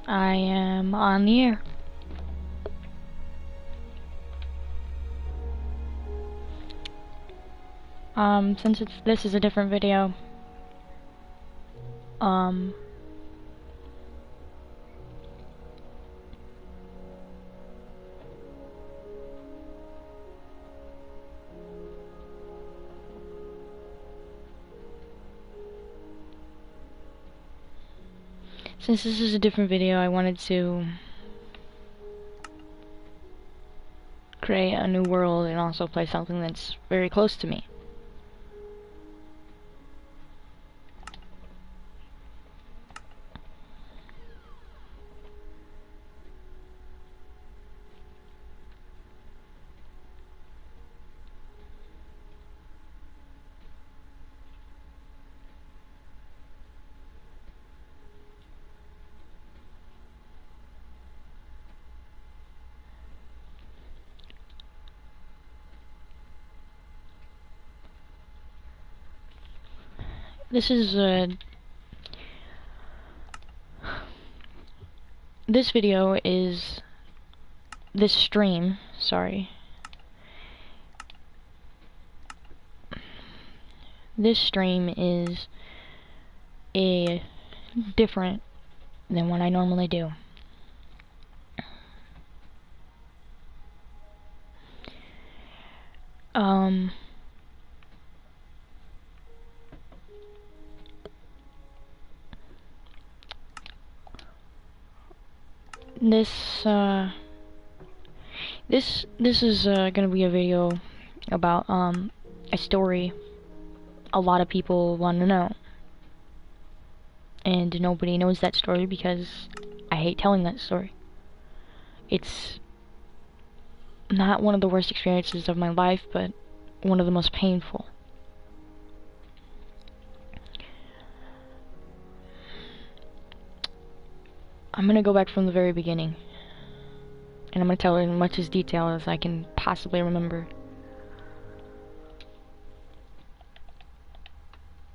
I am on the air. Since this is a different video, I wanted to create a new world and also play something that's very close to me. This video is this stream, sorry. This stream is different than what I normally do. This is gonna be a video about a story a lot of people want to know, and nobody knows that story because I hate telling that story. It's not one of the worst experiences of my life, but one of the most painful. I'm gonna go back from the very beginning, and I'm gonna tell it in much as detail as I can possibly remember.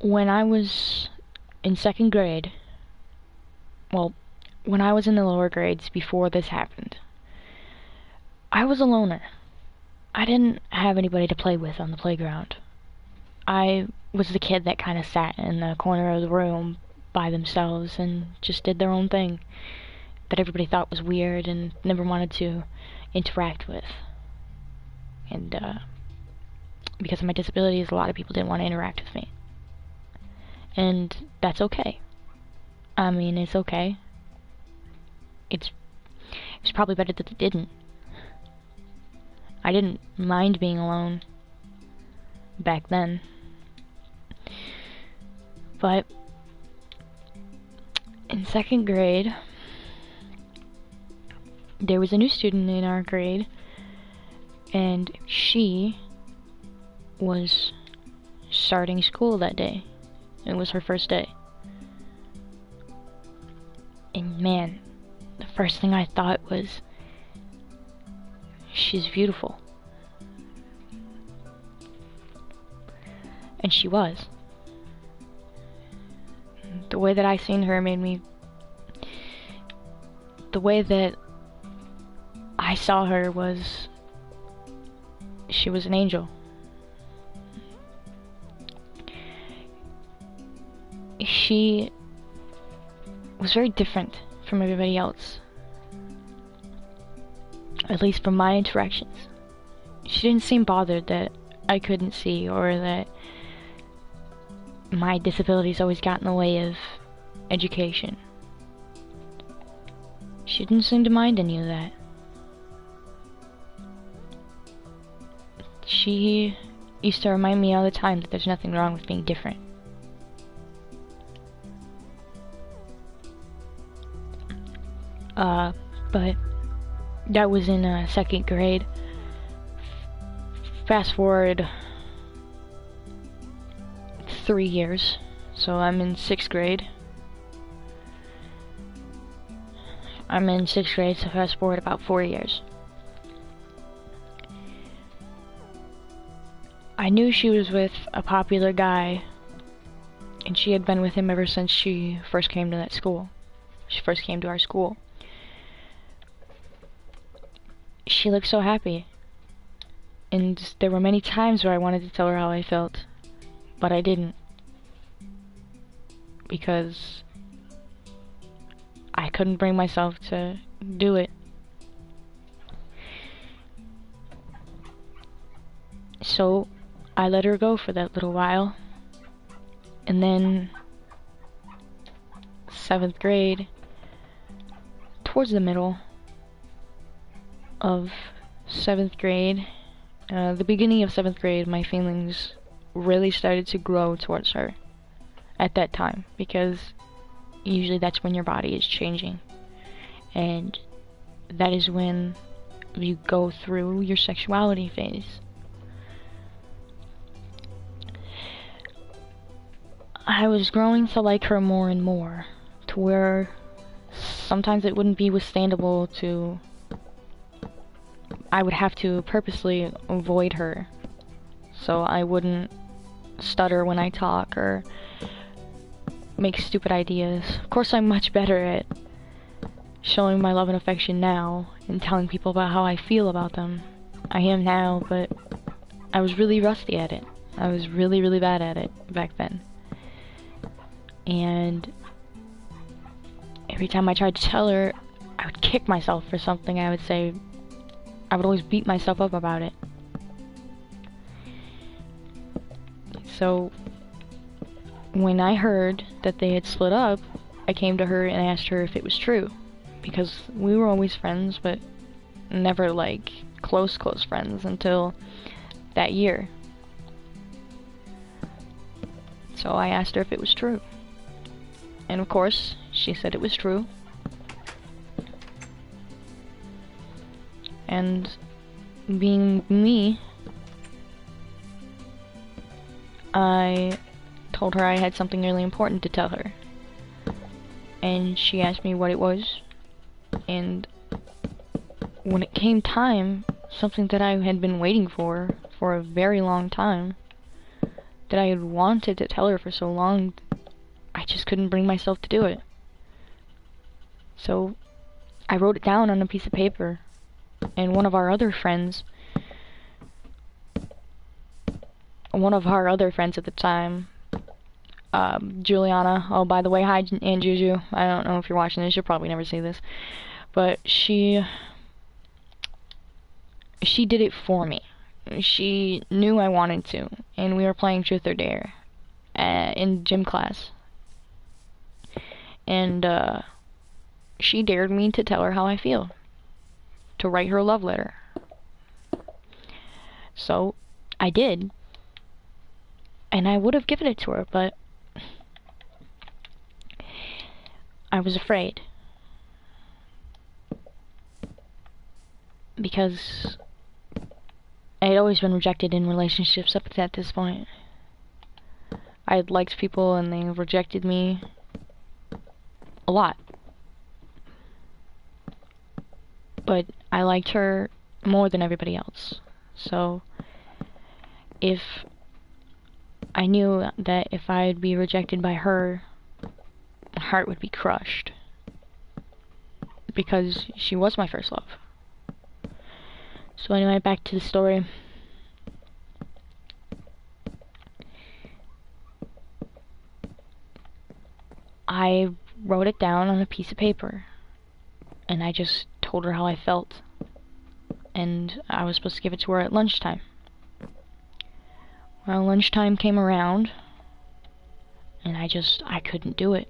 When I was in second grade, well, when I was in the lower grades before this happened, I was a loner. I didn't have anybody to play with on the playground. I was the kid that kind of sat in the corner of the room by themselves and just did their own thing that everybody thought was weird and never wanted to interact with. And because of my disabilities, a lot of people didn't want to interact with me. And that's okay. I mean, it's okay. It's probably better that it didn't. I didn't mind being alone back then. But in second grade, there was a new student in our grade, and she was starting school that day. It was her first day. And man, the first thing I thought was, she's beautiful. And she was. The way that I seen her made me... The way that I saw her was... She was an angel. She was very different from everybody else. At least from my interactions. She didn't seem bothered that I couldn't see, or that my disabilities always got in the way of education. She didn't seem to mind any of that. She used to remind me all the time that there's nothing wrong with being different. But that was in second grade. Fast forward 3 years, so I'm in 6th grade. I'm in 6th grade, so fast forward about 4 years. I knew she was with a popular guy, and she had been with him ever since she first came to that school. she first came to our school. She looked so happy. And there were many times where I wanted to tell her how I felt, but I didn't. Because I couldn't bring myself to do it. So I let her go for that little while. And then 7th grade, towards the middle of 7th grade, the beginning of 7th grade, my feelings really started to grow towards her at that time, because usually that's when your body is changing, and that is when you go through your sexuality phase. I was growing to like her more and more, to where sometimes it wouldn't be withstandable to... I would have to purposely avoid her, so I wouldn't stutter when I talk or make stupid ideas. Of course, I'm much better at showing my love and affection now and telling people about how I feel about them. I am now, but I was really rusty at it. I was really, really bad at it back then. And every time I tried to tell her, I would kick myself for something. I would always beat myself up about it. So when I heard that they had split up, I came to her and asked her if it was true, because we were always friends, but never like close friends until that year. So I asked her if it was true, and of course she said it was true. And being me, I told her I had something really important to tell her. And she asked me what it was. And when it came time, something that I had been waiting for a very long time, that I had wanted to tell her for so long, I just couldn't bring myself to do it. So I wrote it down on a piece of paper. And one of our other friends at the time, Juliana, oh, by the way, hi, Aunt Juju, I don't know if you're watching this, you'll probably never see this, but she did it for me. She knew I wanted to, and we were playing Truth or Dare in gym class, and she dared me to tell her how I feel, to write her a love letter. So I did, and I would have given it to her, but I was afraid, because I had always been rejected in relationships up at this point. I had liked people and they rejected me a lot. But I liked her more than everybody else. So if I knew that if I'd be rejected by her, my heart would be crushed, because she was my first love. So anyway, back to the story. I wrote it down on a piece of paper, and I just told her how I felt, and I was supposed to give it to her at lunchtime. Well, lunchtime came around, and I couldn't do it.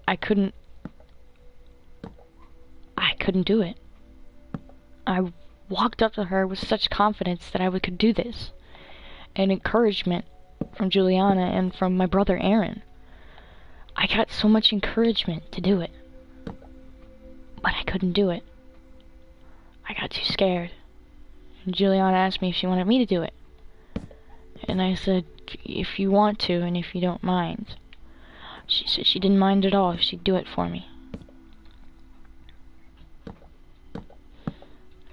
I couldn't do it. I walked up to her with such confidence that I could do this, and encouragement from Juliana and from my brother Aaron. I got so much encouragement to do it, but I couldn't do it. I got too scared. And Juliana asked me if she wanted me to do it, and I said, if you want to and if you don't mind. She said she didn't mind at all if she'd do it for me.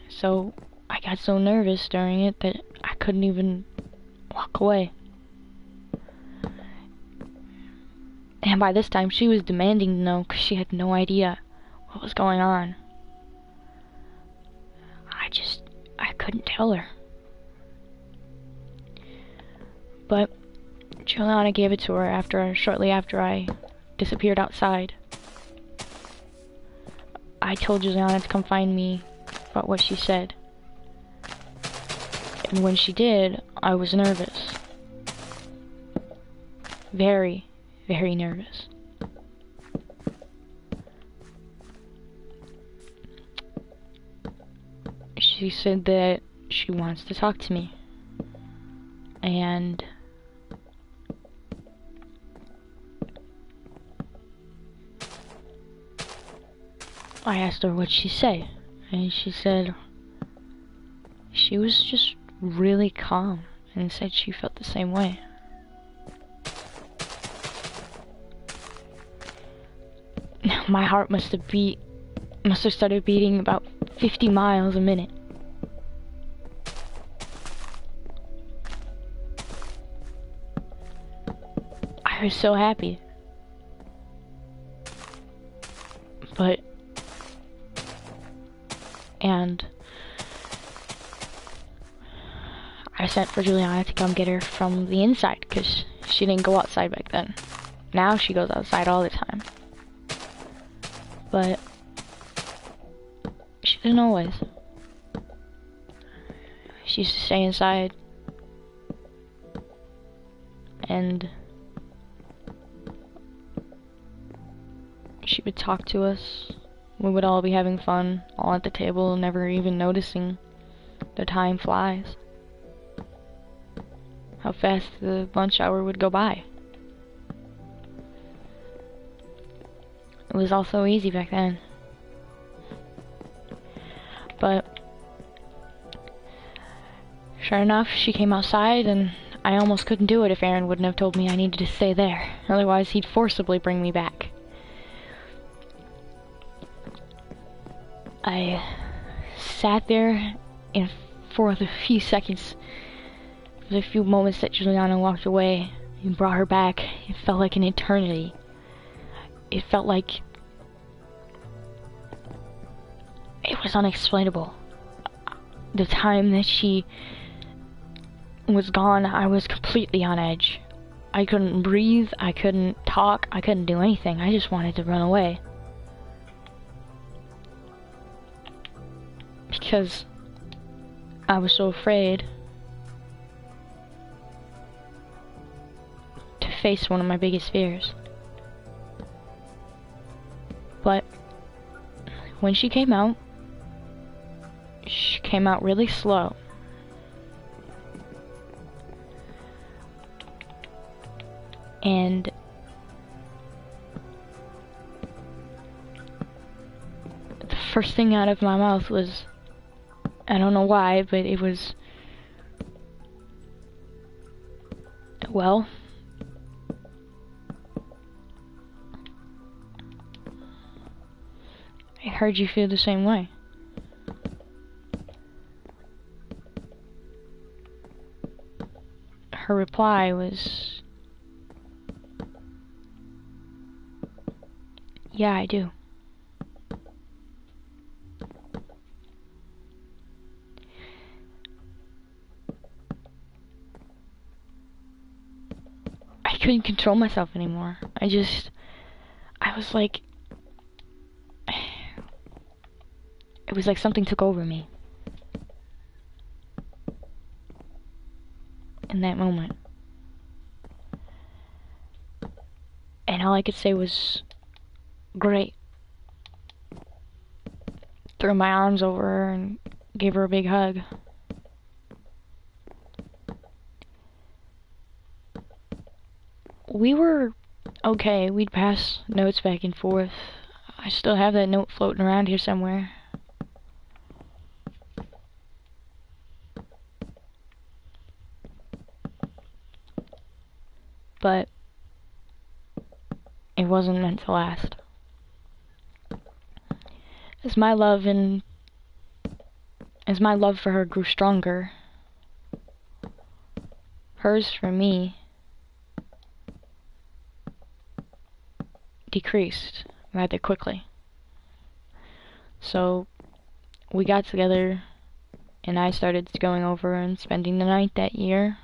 So I got so nervous during it that I couldn't even walk away. And by this time, she was demanding to know because she had no idea what was going on. I couldn't tell her. But Juliana gave it to her shortly after I disappeared outside. I told Juliana to come find me about what she said. And when she did, I was nervous. Very, very nervous. She said that she wants to talk to me. And I asked her what she'd say, and she said she was just really calm and said she felt the same way. My heart must have started beating about 50 miles a minute. I was so happy. And I sent for Juliana to come get her from the inside because she didn't go outside back then. Now she goes outside all the time. But she didn't always. She used to stay inside. And she would talk to us. We would all be having fun, all at the table, never even noticing the time flies. How fast the lunch hour would go by. It was all so easy back then. But sure enough, she came outside, and I almost couldn't do it if Aaron wouldn't have told me I needed to stay there. Otherwise, he'd forcibly bring me back. I sat there, and for the few seconds, for the few moments that Juliana walked away and brought her back, it felt like an eternity. It felt like it was unexplainable. The time that she was gone, I was completely on edge. I couldn't breathe, I couldn't talk, I couldn't do anything. I just wanted to run away. Because I was so afraid to face one of my biggest fears. But when she came out really slow. And the first thing out of my mouth was, I don't know why, but it was, well, I heard you feel the same way. Her reply was, yeah, I do. I couldn't control myself anymore. I was like, it was like something took over me. In that moment. And all I could say was, great. Threw my arms over her and gave her a big hug. We were okay. We'd pass notes back and forth. I still have that note floating around here somewhere. But it wasn't meant to last. As my love for her grew stronger, hers for me decreased rather quickly. So we got together and I started going over and spending the night that year.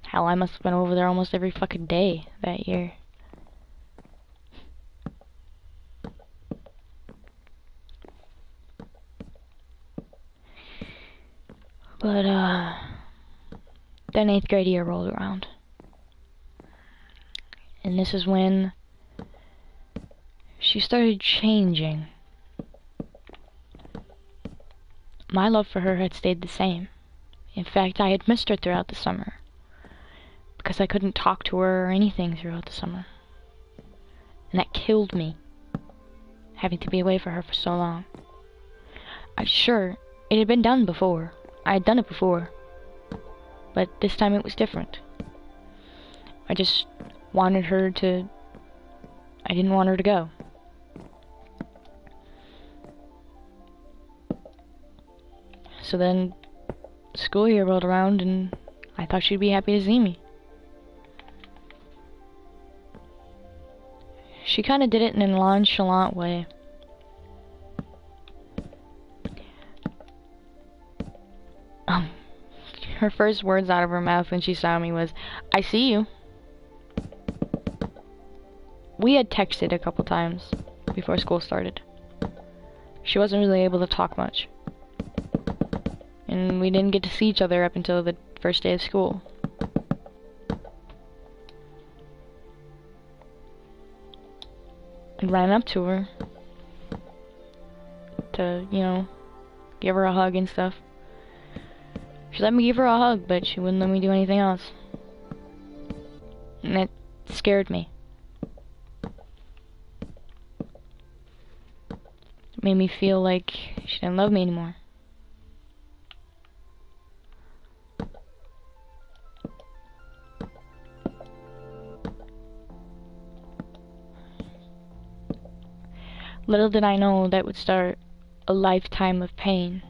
Hell, I must have been over there almost every fucking day that year. But, then 8th grade year rolled around. And this is when she started changing. My love for her had stayed the same. In fact, I had missed her throughout the summer, because I couldn't talk to her or anything throughout the summer. And that killed me, having to be away from her for so long. Sure, it had been done before. I had done it before. But this time it was different. I just wanted her to... I didn't want her to go. So then, school year rolled around and I thought she'd be happy to see me. She kinda did it in a nonchalant way. Her first words out of her mouth when she saw me was, "I see you." We had texted a couple times before school started. She wasn't really able to talk much. And we didn't get to see each other up until the first day of school. I ran up to her to, you know, give her a hug and stuff. She let me give her a hug, but she wouldn't let me do anything else. And it scared me. It made me feel like she didn't love me anymore. Little did I know that would start a lifetime of pain.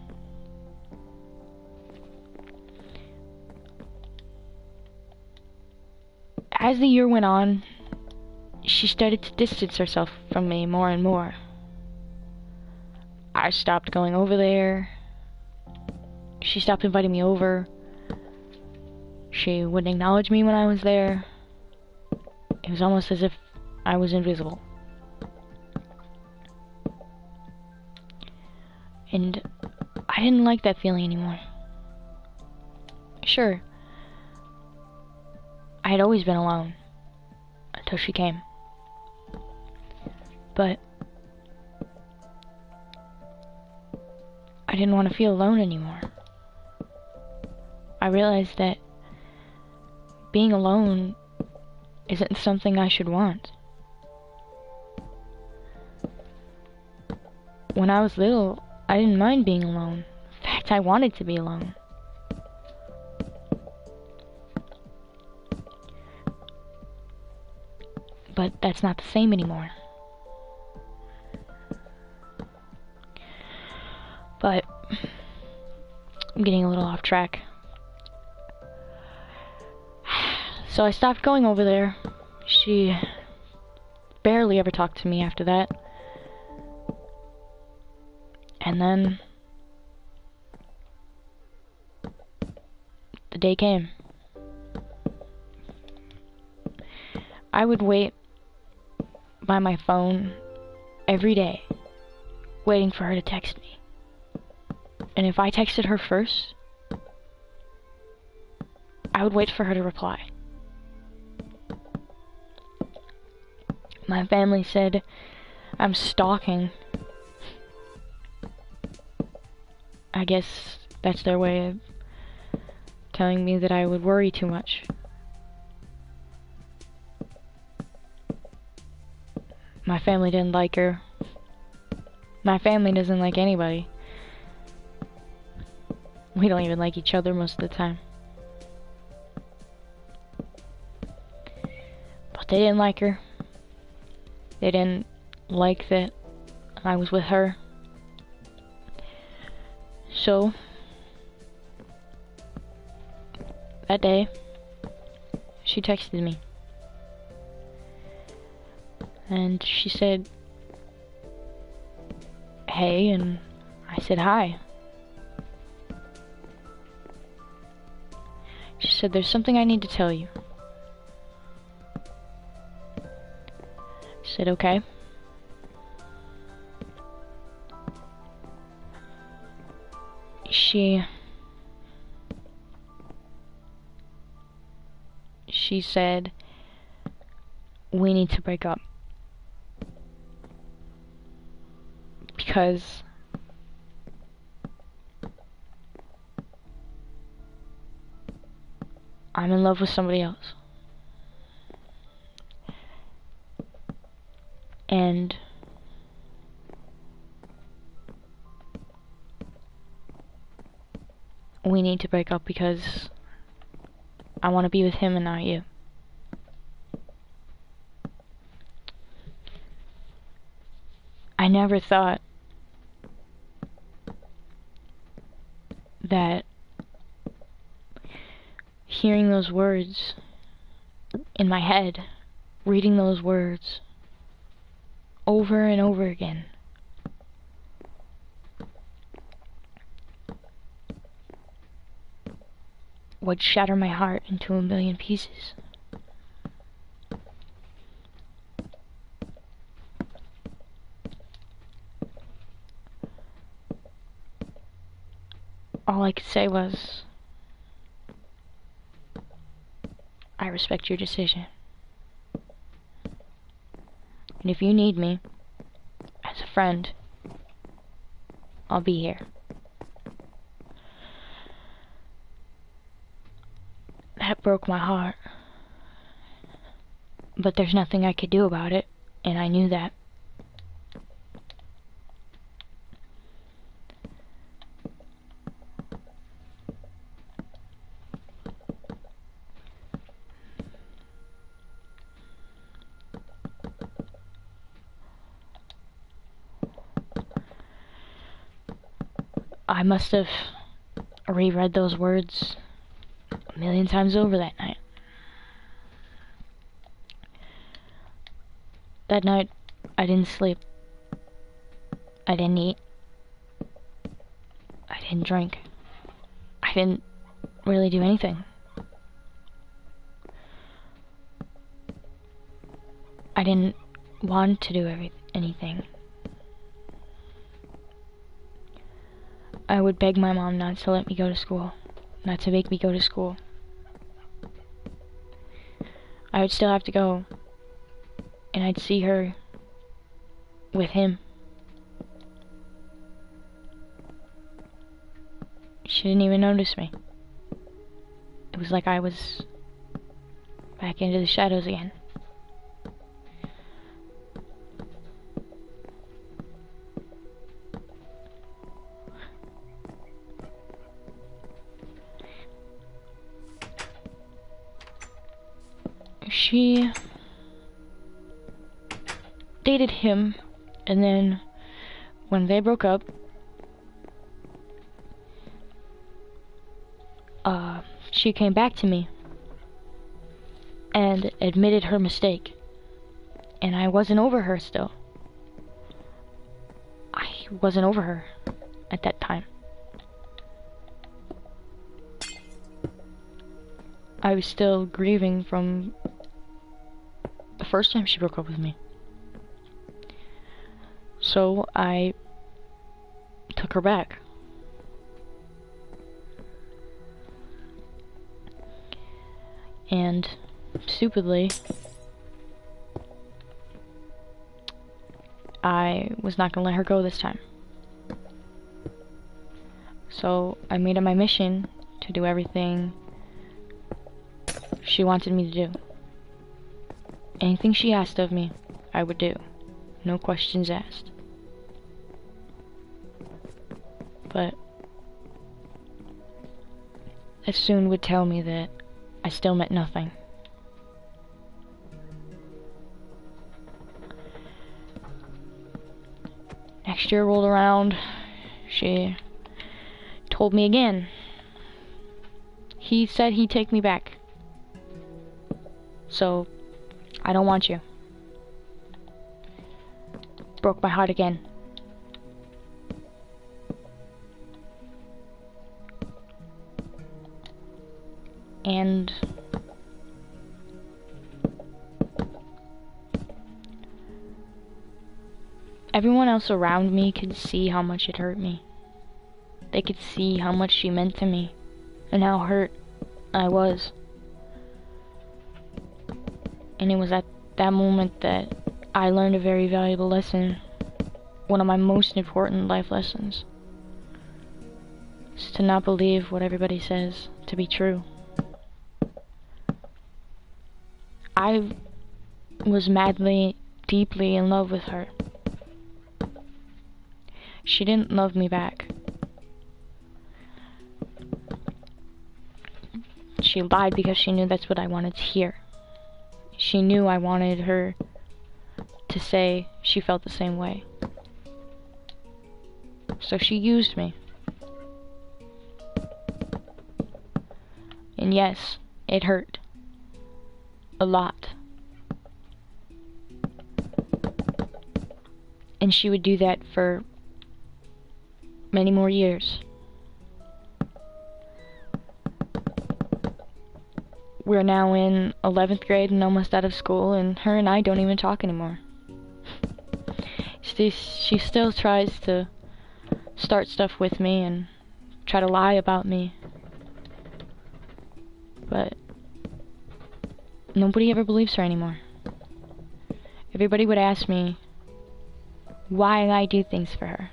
As the year went on, she started to distance herself from me more and more. I stopped going over there. She stopped inviting me over. She wouldn't acknowledge me when I was there. It was almost as if I was invisible. And I didn't like that feeling anymore. Sure, I had always been alone until she came. But I didn't want to feel alone anymore. I realized that being alone isn't something I should want. When I was little, I didn't mind being alone. In fact, I wanted to be alone. But that's not the same anymore. But I'm getting a little off track. So I stopped going over there. She barely ever talked to me after that. And then the day came. I would wait by my phone every day, waiting for her to text me. And if I texted her first, I would wait for her to reply. My family said I'm stalking. I guess that's their way of telling me that I would worry too much. My family didn't like her. My family doesn't like anybody. We don't even like each other most of the time. But they didn't like her. They didn't like that I was with her. So, that day, she texted me. And she said, hey, and I said hi. She said, there's something I need to tell you. I said, okay. She said, we need to break up. Because I'm in love with somebody else. And we need to break up because I want to be with him and not you. I never thought that hearing those words in my head, reading those words over and over again, would shatter my heart into a million pieces. All I could say was, I respect your decision. And if you need me, as a friend, I'll be here. That broke my heart. But there's nothing I could do about it, and I knew that. I must have reread those words a million times over that night. That night, I didn't sleep. I didn't eat. I didn't drink. I didn't really do anything. I didn't want to do anything. I would beg my mom not to let me go to school, not to make me go to school. I would still have to go, and I'd see her with him. She didn't even notice me. It was like I was back into the shadows again. She dated him, and then when they broke up, she came back to me and admitted her mistake, and I wasn't over her still. I wasn't over her at that time. I was still grieving from the first time she broke up with me. So I took her back. And stupidly, I was not gonna let her go this time. So I made it my mission to do everything she wanted me to do. Anything she asked of me, I would do. No questions asked. But it soon would tell me that I still meant nothing. Next year rolled around, she told me again. He said he'd take me back. So, I don't want you. broke my heart again. And everyone else around me could see how much it hurt me. They could see how much she meant to me and how hurt I was. And it was at that moment that I learned a very valuable lesson. One of my most important life lessons is to not believe what everybody says to be true. I was madly, deeply in love with her. She didn't love me back. She lied because she knew that's what I wanted to hear. She knew I wanted her to say she felt the same way. So she used me. And yes, it hurt. A lot. And she would do that for many more years. We're now in 11th grade and almost out of school, and her and I don't even talk anymore. She still tries to start stuff with me and try to lie about me. But nobody ever believes her anymore. Everybody would ask me why I do things for her.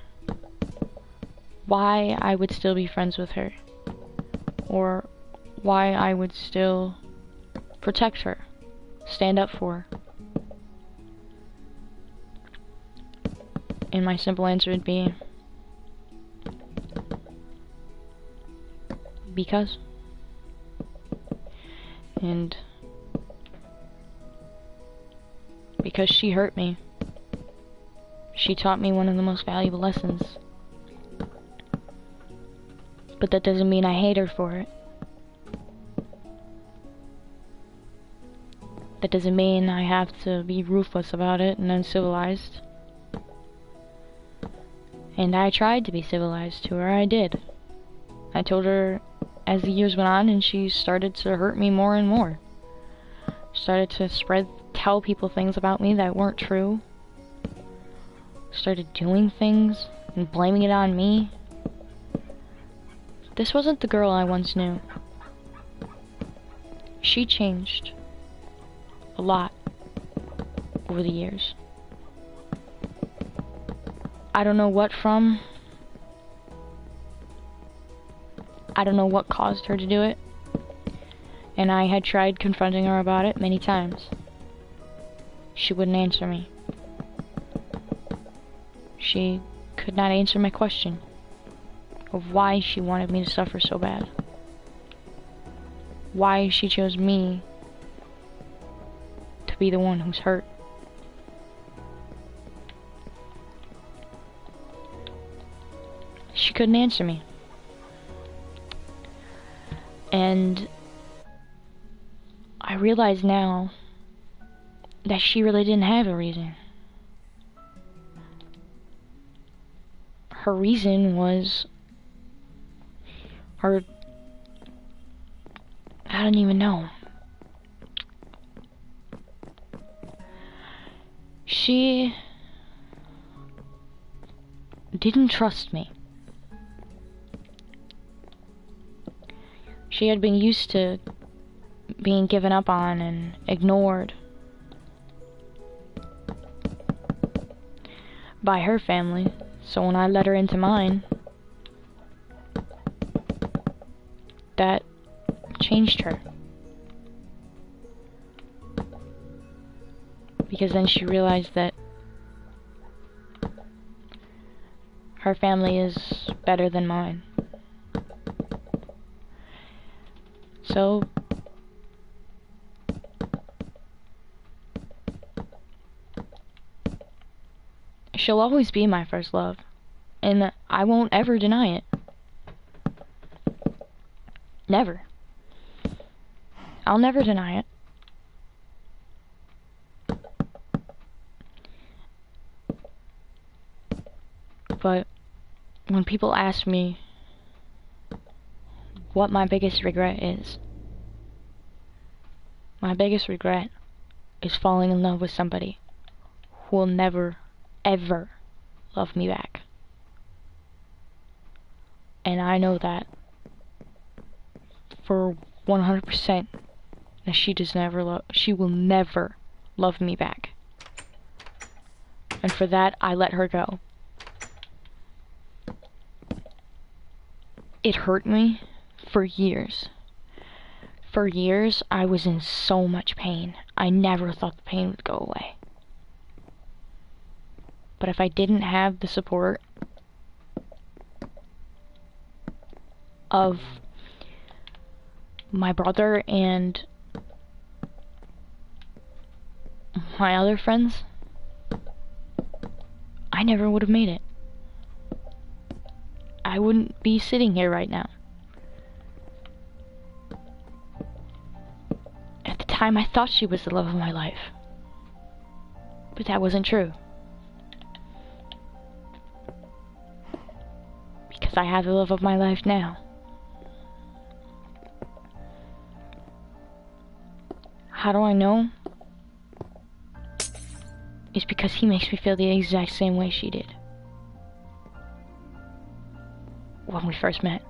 Why I would still be friends with her. Or why I would still protect her. Stand up for her. And my simple answer would be because. And because she hurt me. She taught me one of the most valuable lessons. But that doesn't mean I hate her for it. That doesn't mean I have to be ruthless about it and uncivilized. And I tried to be civilized to her, I did. I told her as the years went on, and she started to hurt me more and more. Started to tell people things about me that weren't true. Started doing things and blaming it on me. This wasn't the girl I once knew. She changed a lot over the years. I don't know what from. I don't know what caused her to do it. And I had tried confronting her about it many times. She wouldn't answer me. She could not answer my question of why she wanted me to suffer so bad. Why she chose me to be the one who's hurt. She couldn't answer me. And I realize now that she really didn't have a reason. Her reason was her... I don't even know. She didn't trust me. She had been used to being given up on and ignored by her family, so when I let her into mine, that changed her. Because then she realized that her family is better than mine. So she'll always be my first love, and I won't ever deny it. Never. I'll never deny it. But when people ask me what my biggest regret is, my biggest regret is falling in love with somebody who will never, ever love me back. And I know that for 100% that she will never love me back. And for that, I let her go. It hurt me for years. For years, I was in so much pain. I never thought the pain would go away. But if I didn't have the support of my brother and my other friends, I never would have made it. I wouldn't be sitting here right now. At the time, I thought she was the love of my life. But that wasn't true. Because I have the love of my life now. How do I know? It's because he makes me feel the exact same way she did when we first met.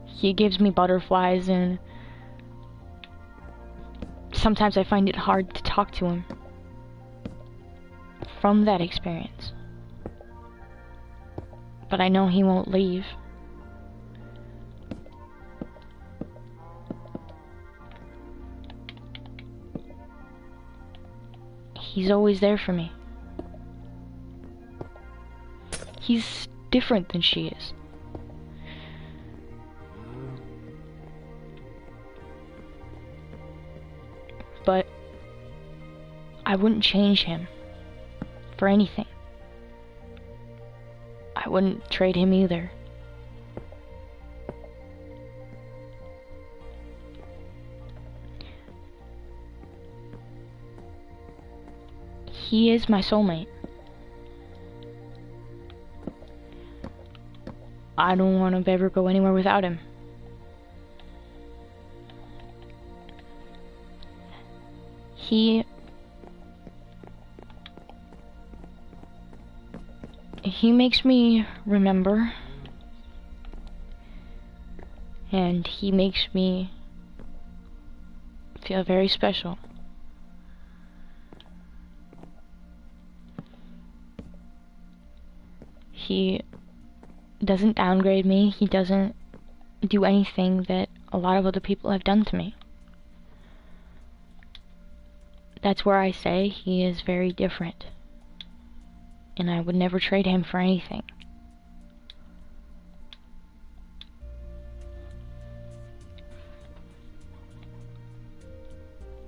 He gives me butterflies, and sometimes I find it hard to talk to him from that experience. But I know he won't leave. He's always there for me. He's different than she is. But I wouldn't change him for anything. I wouldn't trade him either. He is my soulmate. I don't want to ever go anywhere without him. He makes me remember, and he makes me feel very special. He doesn't downgrade me. He doesn't do anything that a lot of other people have done to me. That's where I say he is very different. And I would never trade him for anything.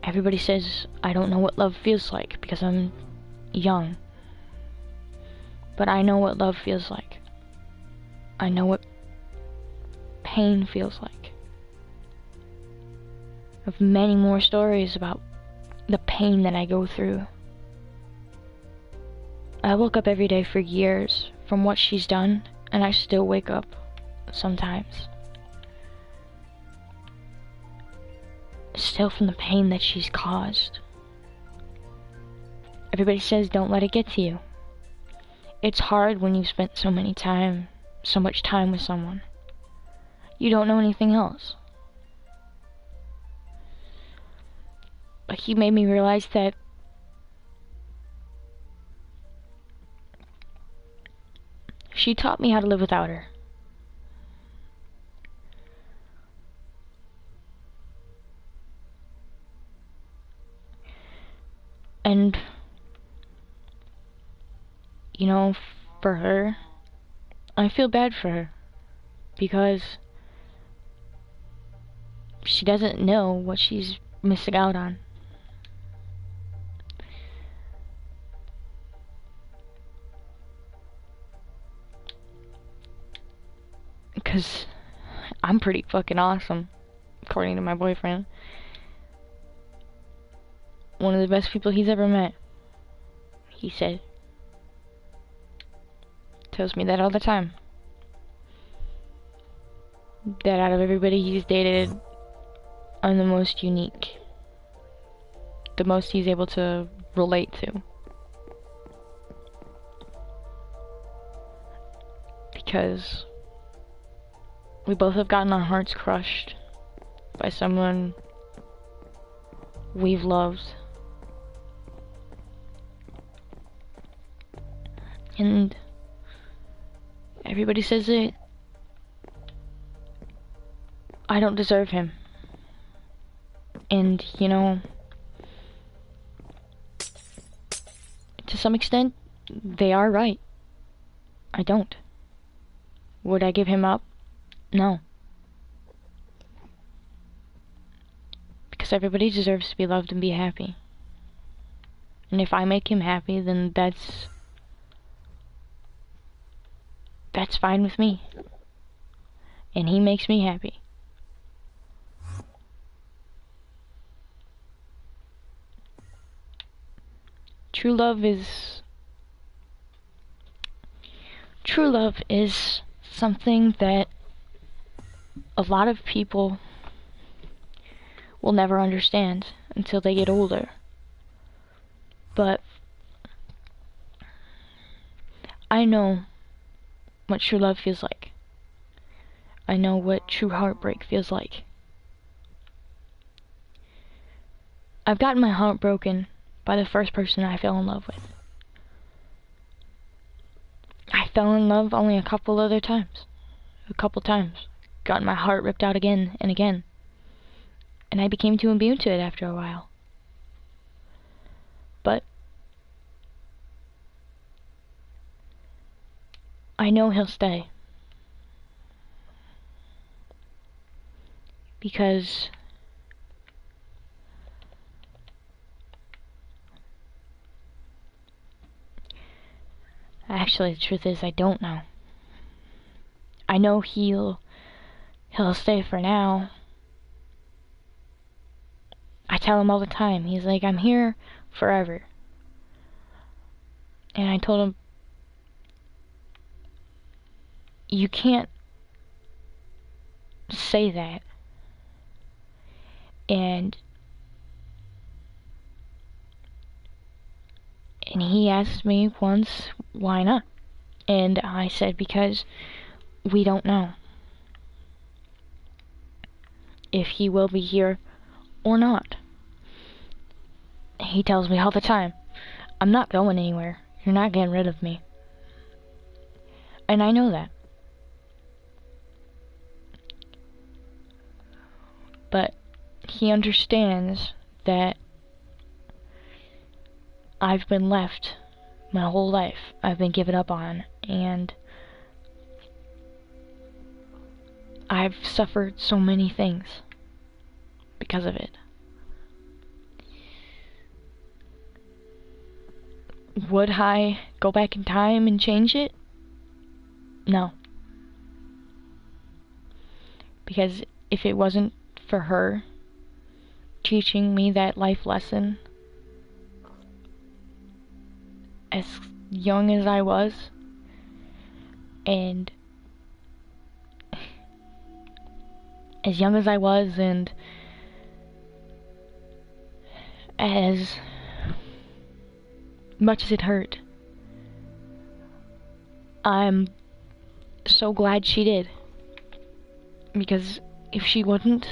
Everybody says I don't know what love feels like because I'm young. But I know what love feels like. I know what pain feels like. I have many more stories about the pain that I go through. I woke up every day for years from what she's done, and I still wake up sometimes. Still from the pain that she's caused. Everybody says don't let it get to you. It's hard when you've spent so much time with someone. You don't know anything else. But he made me realize that she taught me how to live without her. And, you know, for her, I feel bad for her. Because she doesn't know what she's missing out on. Because I'm pretty fucking awesome, according to my boyfriend. One of the best people he's ever met, he said. tells me that all the time. That out of everybody he's dated, I'm the most unique. The most he's able to relate to. Because we both have gotten our hearts crushed by someone we've loved. And everybody says that I don't deserve him. And, you know, to some extent, they are right. I don't. Would I give him up? No. Because everybody deserves to be loved and be happy. And if I make him happy, then that's fine with me. And he makes me happy. True love is something that a lot of people will never understand until they get older. But I know what true love feels like. I know what true heartbreak feels like. I've gotten my heart broken by the first person I fell in love with. I fell in love only a couple times. Got my heart ripped out again and again. And I became too immune to it after a while. But I know he'll stay. Because actually, the truth is, I don't know. I know he'll stay for now. I tell him all the time. He's like, I'm here forever. And I told him, you can't say that. And he asked me once, why not? And I said, because we don't know if he will be here or not. He tells me all the time, I'm not going anywhere. You're not getting rid of me. And I know that. But he understands that I've been left my whole life. I've been given up on, and I've suffered so many things because of it. Would I go back in time and change it? No. Because if it wasn't for her teaching me that life lesson as young as I was, and as much as it hurt, I'm so glad she did. Because if she wouldn't,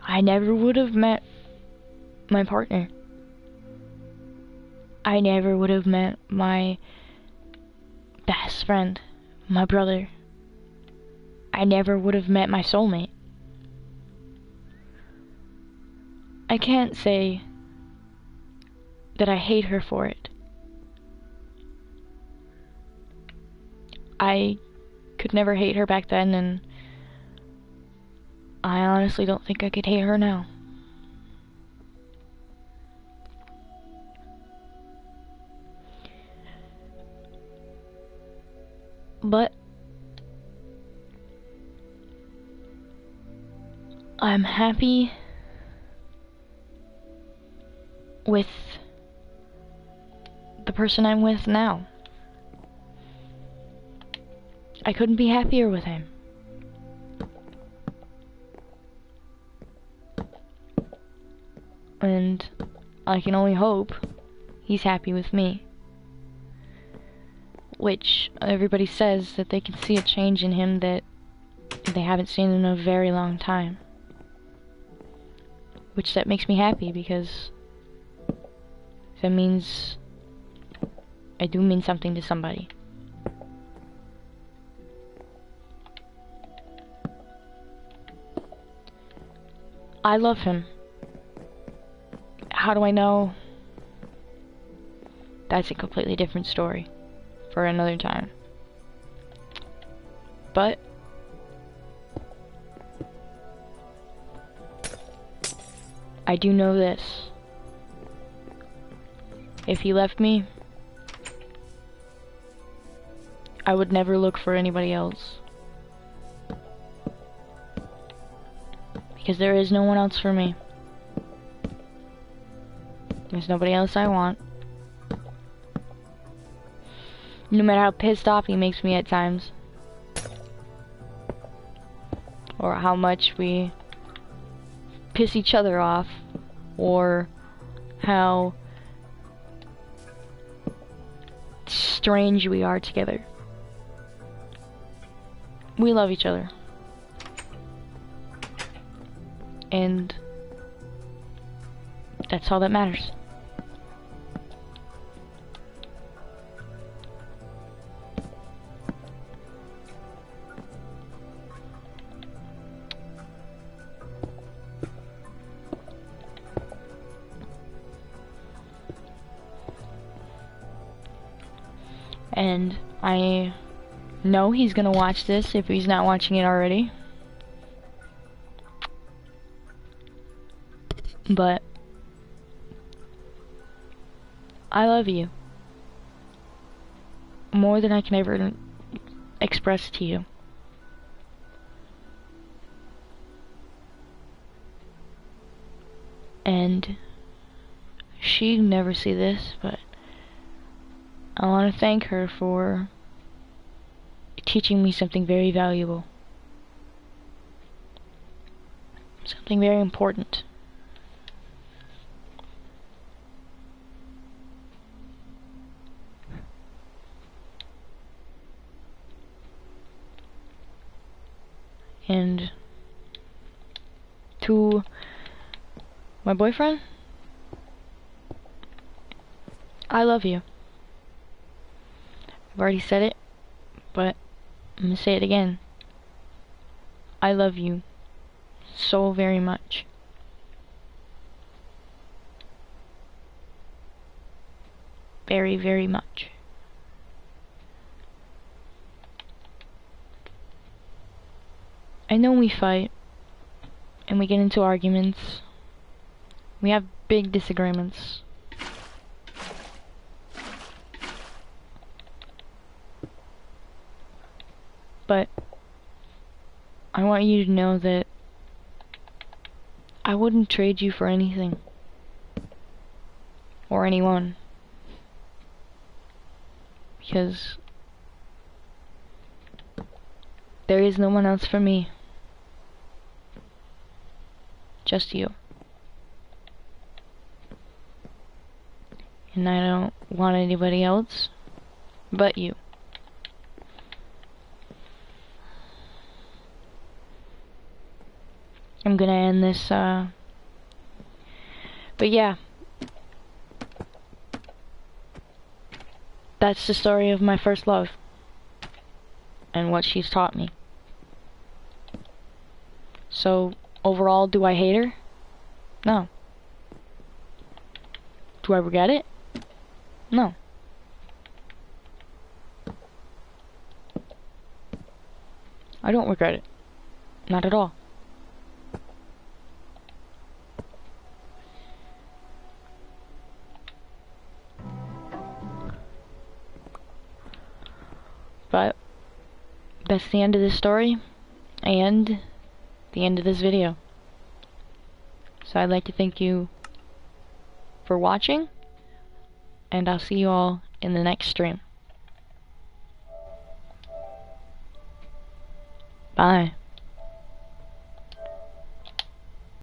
I never would have met my partner. I never would have met my best friend, my brother. I never would have met my soulmate. I can't say that I hate her for it. I could never hate her back then, and I honestly don't think I could hate her now. But I'm happy with the person I'm with now. I couldn't be happier with him. And I can only hope he's happy with me. Which everybody says that they can see a change in him that they haven't seen in a very long time. Which that makes me happy, because that means I do mean something to somebody. I love him. How do I know? That's a completely different story for another time. But I do know this. If he left me, I would never look for anybody else. Because there is no one else for me. There's nobody else I want. No matter how pissed off he makes me at times. Or how much we piss each other off. Or how strange we are together. We love each other. And that's all that matters. And I know he's gonna watch this if he's not watching it already. But I love you more than I can ever express to you. And she'd never see this, but I want to thank her for teaching me something very valuable. Something very important. And to my boyfriend, I love you. I've already said it, but I'm gonna say it again. I love you so very much. Very, very much. I know we fight, and we get into arguments. We have big disagreements. But I want you to know that I wouldn't trade you for anything. Or anyone. Because there is no one else for me. Just you. And I don't want anybody else but you. I'm gonna end this, but yeah. That's the story of my first love. And what she's taught me. So, overall, do I hate her? No. Do I regret it? No. I don't regret it. Not at all. But that's the end of this story and the end of this video. So I'd like to thank you for watching, and I'll see you all in the next stream. Bye.